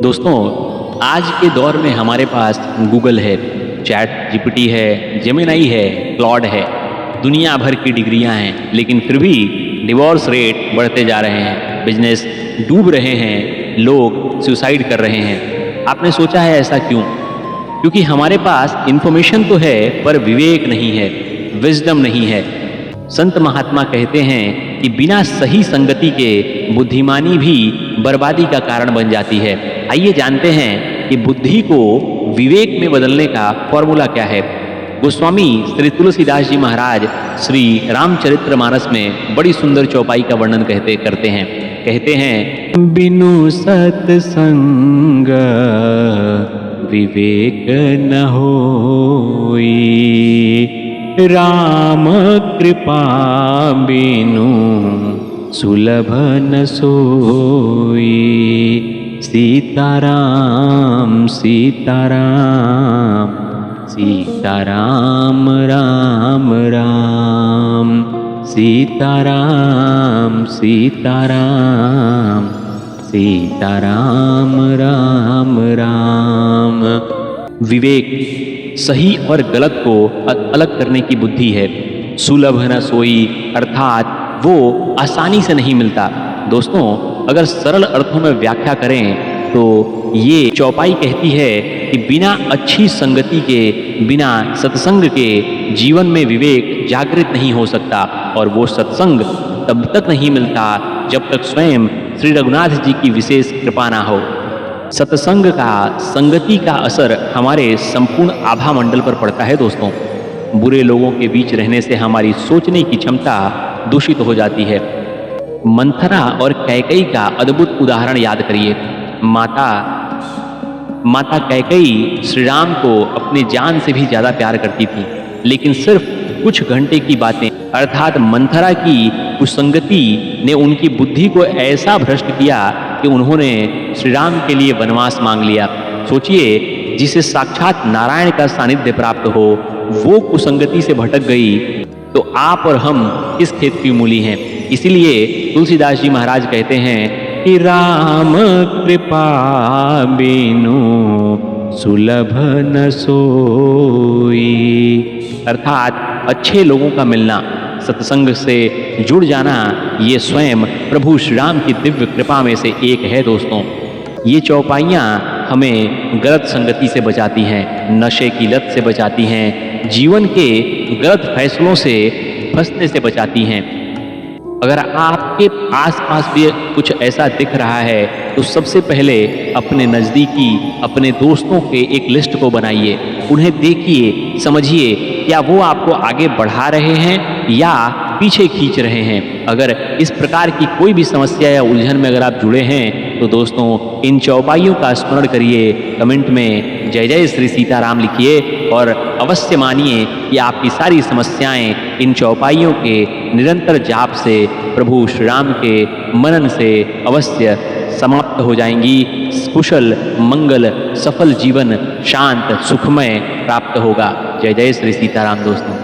दोस्तों, आज के दौर में हमारे पास गूगल है, चैट जीपीटी है, जेमिनाई है, क्लॉड है, दुनिया भर की डिग्रियां हैं, लेकिन फिर भी डिवोर्स रेट बढ़ते जा रहे हैं, बिजनेस डूब रहे हैं, लोग सुसाइड कर रहे हैं। आपने सोचा है ऐसा क्यों? क्योंकि हमारे पास इंफॉर्मेशन तो है पर विवेक नहीं है, विजडम नहीं है। संत महात्मा कहते हैं कि बिना सही संगति के बुद्धिमानी भी बर्बादी का कारण बन जाती है। आइए जानते हैं कि बुद्धि को विवेक में बदलने का फॉर्मूला क्या है। गोस्वामी श्री तुलसीदास जी महाराज श्री रामचरितमानस में बड़ी सुंदर चौपाई का वर्णन कहते हैं बिनु सत्संग विवेक न होई, राम कृपा बिनु सुलभ न सोई। सीताराम सीताराम सीताराम राम राम, सीताराम सीताराम सीताराम राम राम। विवेक सही और गलत को अलग करने की बुद्धि है। सुलभ न सोई अर्थात वो आसानी से नहीं मिलता। दोस्तों, अगर सरल अर्थों में व्याख्या करें तो ये चौपाई कहती है कि बिना अच्छी संगति के, बिना सत्संग के जीवन में विवेक जागृत नहीं हो सकता, और वो सत्संग तब तक नहीं मिलता जब तक स्वयं श्री रघुनाथ जी की विशेष कृपा ना हो। सत्संग का, संगति का असर हमारे संपूर्ण आभा मंडल पर पड़ता है। दोस्तों, बुरे लोगों के बीच रहने से हमारी सोचने की क्षमता दूषित हो जाती है। मंथरा और कैकेयी का अद्भुत उदाहरण याद करिए। माता कैकेयी श्री राम को अपने जान से भी ज्यादा प्यार करती थी, लेकिन सिर्फ कुछ घंटे की बातें अर्थात मंथरा की कुसंगति ने उनकी बुद्धि को ऐसा भ्रष्ट किया कि उन्होंने श्री राम के लिए वनवास मांग लिया। सोचिए, जिसे साक्षात नारायण का सानिध्य प्राप्त हो वो कुसंगति से भटक गई, तो आप और हम किस खेत की मूली हैं। इसीलिए तुलसीदास जी महाराज कहते हैं कि राम कृपा बिनु सुलभ न सोई, अर्थात अच्छे लोगों का मिलना, सत्संग से जुड़ जाना, ये स्वयं प्रभु श्री राम की दिव्य कृपा में से एक है। दोस्तों, ये चौपाइयाँ हमें गलत संगति से बचाती हैं, नशे की लत से बचाती हैं, जीवन के गलत फैसलों से फंसने से बचाती हैं। अगर आपके आसपास भी कुछ ऐसा दिख रहा है तो सबसे पहले अपने नज़दीकी, अपने दोस्तों के एक लिस्ट को बनाइए, उन्हें देखिए, समझिए क्या वो आपको आगे बढ़ा रहे हैं या पीछे खींच रहे हैं। अगर इस प्रकार की कोई भी समस्या या उलझन में अगर आप जुड़े हैं तो दोस्तों, इन चौपाइयों का स्मरण करिए, कमेंट में जय जय श्री सीताराम लिखिए और अवश्य मानिए कि आपकी सारी समस्याएं इन चौपाइयों के निरंतर जाप से, प्रभु श्री राम के मनन से अवश्य समाप्त हो जाएंगी। कुशल मंगल सफल जीवन शांत सुखमय प्राप्त होगा। जय जय श्री सीताराम दोस्तों।